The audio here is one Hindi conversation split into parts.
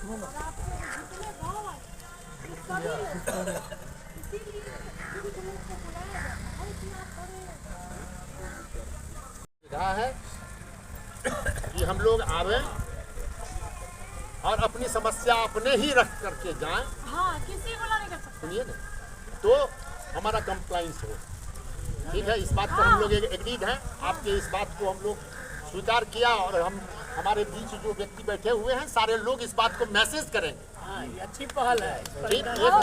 है कि हम लोग आवे और अपनी समस्या अपने ही रख करके जाएं। हाँ, किसी को नहीं कर सकते। सुनिए ना, तो हमारा कंप्लाइंस हो। ठीक है, इस बात पर हम लोग एग्रीड हैं। आपके इस बात को हम लोग स्वीकार किया और हम हमारे बीच जो व्यक्ति बैठे हुए हैं सारे लोग इस बात को मैसेज करेंगे। हाँ, ये अच्छी पहल है। ठीक, एक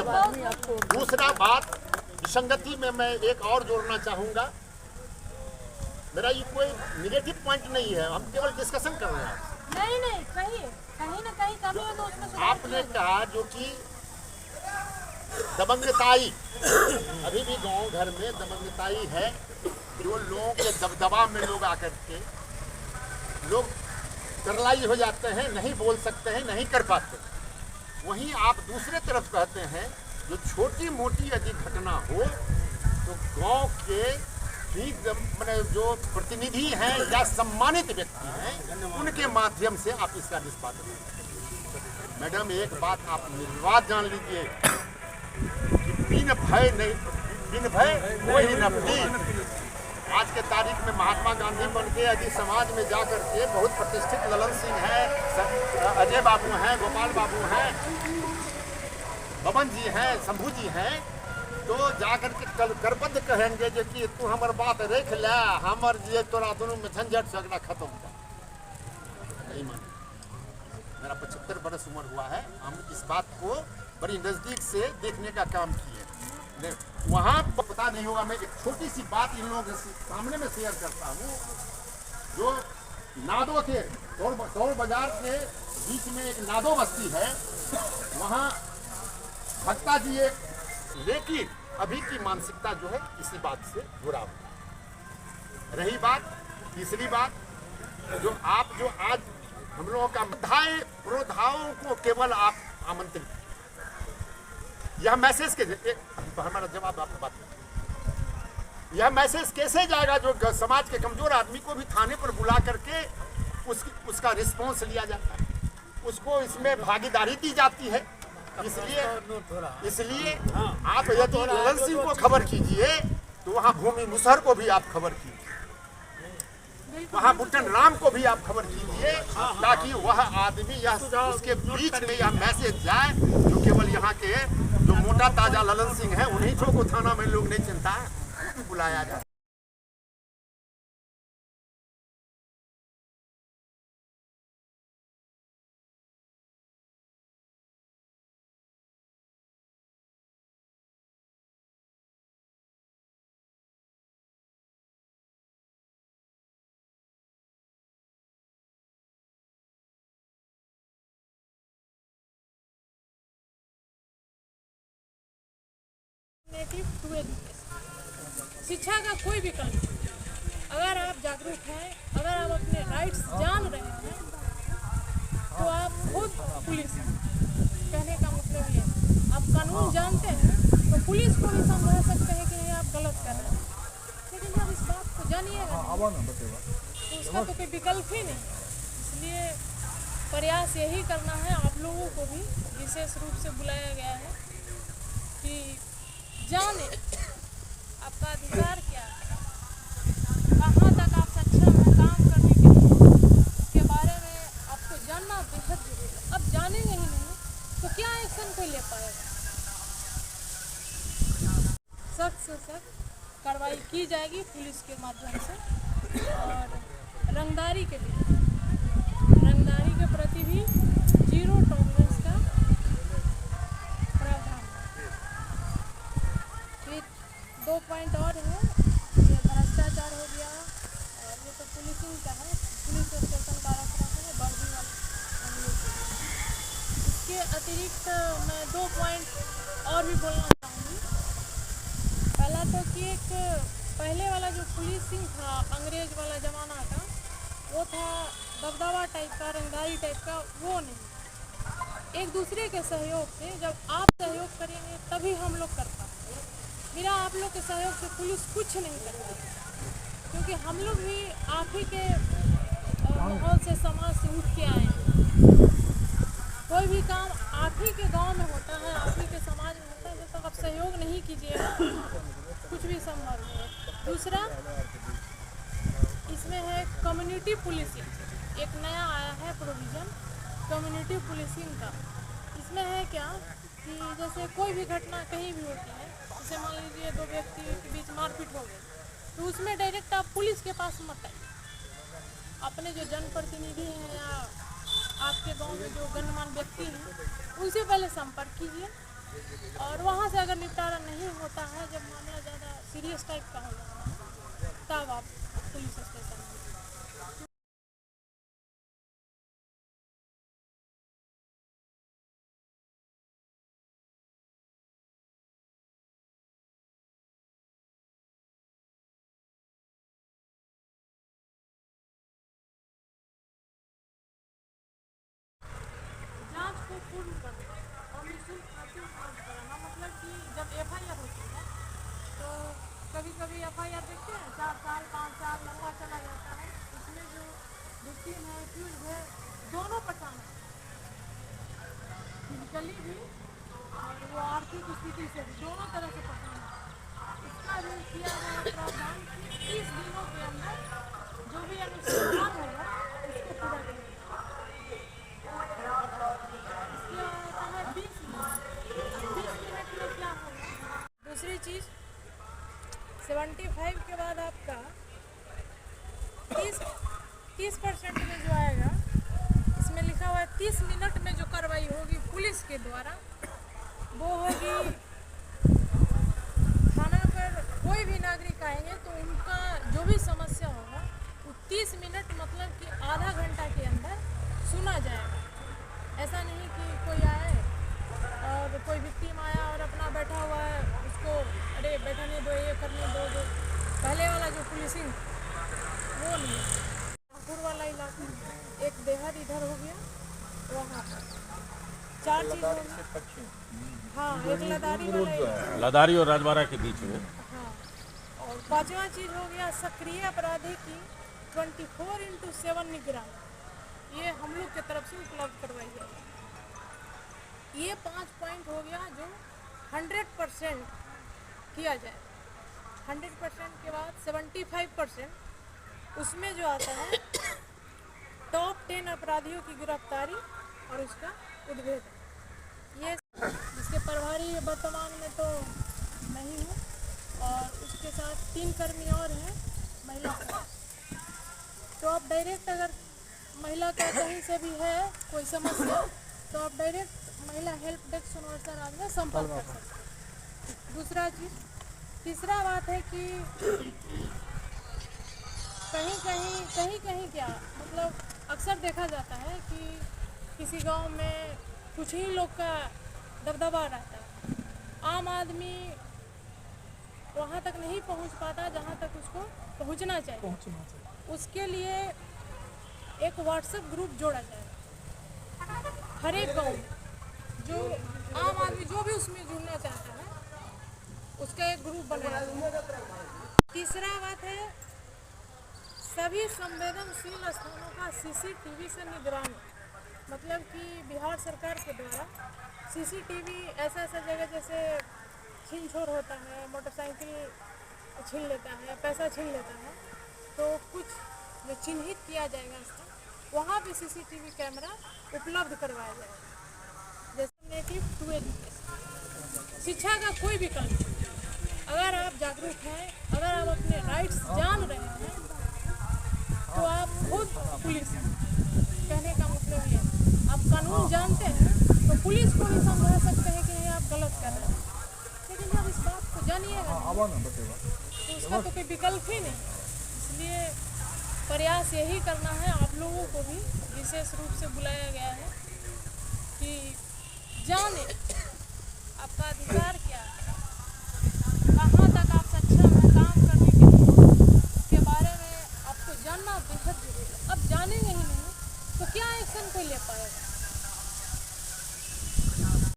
दूसरा बात विसंगति में मैं एक और जोड़ना चाहूँगा। मेरा ये कोई निगेटिव पॉइंट नहीं है, हम केवल डिस्कशन कर रहे हैं। नहीं नहीं, कहीं ना कहीं कमी है तो उसमें सुधार आपने कहा जो कि दबंगताई अभी भी गांव घर में दबंगताई है, जो लोगों के दबदबा में लोग आकर के लोग पैरालाइज हो जाते हैं, नहीं बोल सकते हैं, नहीं कर पाते। वहीं आप दूसरे तरफ कहते हैं जो छोटी मोटी यदि घटना हो तो गांव के भी मैंने जो प्रतिनिधि हैं या सम्मानित व्यक्ति हैं उनके माध्यम से आप इसका निष्पादन करें। मैडम, एक बात आप निर्वाद जान लीजिए कि बिन भय कोई नफरी। आज के तारीख में महात्मा गांधी बन के यदि समाज में जा कर के बहुत प्रतिष्ठित ललन सिंह हैं, अजय बाबू हैं, गोपाल बाबू हैं, बबन जी हैं, शंभू जी हैं, तो जाकर के कल करबद्ध कहेंगे जो कि तू हमार बात रख ले, हमर जे तोरा दोनों में झंझट झगड़ा खत्म कर। नहीं माने। मेरा 75 बरस उम्र हुआ है, हम इस बात को बड़ी नज़दीक से देखने का काम किए। वहाँ पता नहीं होगा, मैं एक छोटी सी बात इन लोगों के सामने में शेयर करता हूँ। जो नादो के दौड़ बाजार के बीच में एक नादो बस्ती है, वहाँ भक्ता जी एक, लेकिन अभी की मानसिकता जो है इसी बात से जुड़ा हुआ। रही बात तीसरी बात, जो आज हम लोगों का प्रोधाओं को केवल आप आमंत्रित, यह मैसेज के हमारा जवाब आपको बात, यह मैसेज कैसे जाएगा जो समाज के कमजोर आदमी को भी थाने पर बुला करके उसका रिस्पॉन्स लिया जाता है, उसको इसमें भागीदारी दी जाती है। इसलिए आप यदि ललन सिंह को खबर कीजिए तो वहाँ भूमि मुसहर को भी आप खबर कीजिए, वहाँ बुट्टन राम को भी आप खबर कीजिए, ताकि वह आदमी उसके बीच में यह मैसेज जाए जो केवल यहाँ के जो मोटा ताजा ललन सिंह है उन्हीं को थाना में लोग नहीं चिंता है बुलाया जाए। शिक्षा का कोई विकल्प नहीं। अगर आप जागरूक हैं, अगर आप अपने राइट्स जान रहे हैं तो आप खुद पुलिस हैं। कहने का मतलब ये, आप कानून जानते हैं तो पुलिस को भी समझा सकते हैं कि नहीं आप गलत कर रहे हैं। लेकिन जब इस बात को जानिएगा तो उसका तो कोई विकल्प ही नहीं। इसलिए प्रयास यही करना है, आप लोगों को भी विशेष रूप से बुलाया गया है कि जाने आपका अधिकार क्या है, कहाँ तक आप सक्षम हैं काम करने के लिए, इसके बारे में आपको जानना बेहद जरूरी है। अब जानेंगे ही नहीं तो क्या एक्शन कोई ले पाएगा। सख्त से सख्त कार्रवाई की जाएगी पुलिस के माध्यम से, और रंगदारी के प्रति भी जीरो टॉलरेंस का प्रावधान। फिर 2 पॉइंट और है, ये भ्रष्टाचार हो गया, और ये तो पुलिसिंग का है, पुलिस स्टेशन का रख रहा है बर्दी वाले। इसके अतिरिक्त मैं 2 पॉइंट और भी बोलना चाहूँगी। पहला तो कि एक पहले वाला जो पुलिसिंग था अंग्रेज वाला ज़माना का, वो था दबदबा टाइप का, रंगदारी टाइप का, वो नहीं। एक दूसरे के सहयोग से, जब आप सहयोग करेंगे तभी हम लोग कर पाएंगे। मेरा आप लोग के सहयोग से पुलिस कुछ नहीं कर पाती, क्योंकि हम लोग भी आप ही के माहौल से, समाज से उठ के आए हैं। कोई भी काम आप ही के गांव में होता है, आप ही के समाज में होता है, जब तक आप सहयोग नहीं कीजिएगा कुछ भी संभव नहीं है। दूसरा, इसमें है कम्युनिटी पुलिसिंग। एक नया आया है प्रोविज़न कम्युनिटी पुलिसिंग का। इसमें है क्या कि जैसे कोई भी घटना कहीं भी होती है, जैसे मान लीजिए दो व्यक्ति के बीच मारपीट हो गई, तो उसमें डायरेक्ट आप पुलिस के पास मत आइए। अपने जो जनप्रतिनिधि हैं या आपके गांव में जो गणमान्य व्यक्ति हैं उनसे पहले संपर्क कीजिए, और वहां से अगर निपटारा नहीं होता है, जब मामला ज़्यादा सीरियस टाइप का हो जाता है, तब आप पुलिस स्टेशन में। जांच को पूर्ण करना और निःशुल्क खातिर जांच कराना, मतलब कि जब FIR होती है तो कभी कभी FIR देखते हैं 4 साल 5 साल लंबा चला जाता है। इसमें जो विक्टिम है, एक्यूज है, दोनों पहचान फिजिकली भी और वो आर्थिक स्थिति से भी, दोनों तरह से पहचान। इसका भी किया गया प्रावधान 30 दिनों के अंदर जो भी अनुसंधान होगा उसको पूरा किया। दूसरी चीज़ 75 के बाद आपका 30% में जो आएगा, इसमें लिखा हुआ है 30 मिनट में जो कार्रवाई होगी पुलिस के द्वारा, वो होगी थाना पर कोई भी नागरिक आएंगे तो उनका जो भी समस्या होगा वो 30 मिनट मतलब कि आधा घंटा के अंदर सुना जाएगा। ऐसा नहीं कि कोई आए और कोई विक्टिम आया और अपना बैठा हुआ है, उसको अरे बैठने दो, ये करने दो, जो पहले वाला जो पुलिसिंग वो नहीं। ठाकुर वाला इलाका, एक देहात इधर हो गया, वहाँ पर 4 चीज़ होगी। हाँ, एक लदारी वाला, लदारी और राजबाड़ा के बीच में। हाँ, और 5वां चीज़ हो गया सक्रिय अपराधी की 24/7 निगरानी। ये हम लोग की तरफ से उपलब्ध करवाई जाएगी। ये 5 पॉइंट हो गया जो 100% किया जाए। 100% के बाद 75% उसमें जो आता है टॉप 10 अपराधियों की गिरफ्तारी और उसका उद्भेदन। ये जिसके प्रभारी वर्तमान में तो नहीं हूँ, और उसके साथ 3 कर्मी और हैं महिला। तो आप डायरेक्ट अगर महिला का कहीं से भी है कोई समस्या तो आप डायरेक्ट महिला हेल्प डेस्क सुनवार आज में संपर्क कर सकते हैं। दूसरा चीज़, तीसरा बात है कि कहीं क्या मतलब अक्सर देखा जाता है कि किसी गांव में कुछ ही लोग का दबदबा रहता है, आम आदमी वहां तक नहीं पहुंच पाता जहां तक उसको पहुंचना चाहिए। उसके लिए एक व्हाट्सएप ग्रुप जोड़ा जाए हर एक गाँव में, जो आम आदमी जो भी उसमें जुड़ना चाहता है उसका एक ग्रुप बनाया जाए। तीसरा बात है सभी संवेदनशील स्थानों का CCTV से निगरानी, मतलब कि बिहार सरकार के द्वारा CCTV ऐसा जगह जैसे छीन छोर होता है, मोटरसाइकिल छीन लेता है, पैसा छीन लेता है, तो कुछ जो चिन्हित किया जाएगा स्थान, वहाँ भी CCTV कैमरा उपलब्ध करवाया जाएगा। जैसे नेटिव टू एजुकेशन, शिक्षा का कोई विकल्प नहीं। अगर आप जागरूक हैं, अगर आप अपने राइट्स जान रहे हैं, तो आप खुद पुलिस हैं। कहने का मतलब ये, आप कानून जानते हैं तो पुलिस को भी समझा सकते हैं कि नहीं आप गलत कर रहे हैं। लेकिन जब इस बात को जानिएगा तो उसका तो कोई विकल्प ही नहीं। इसलिए प्रयास यही करना है, आप लोगों को भी विशेष रूप से बुलाया गया है कि जाने आपका अधिकार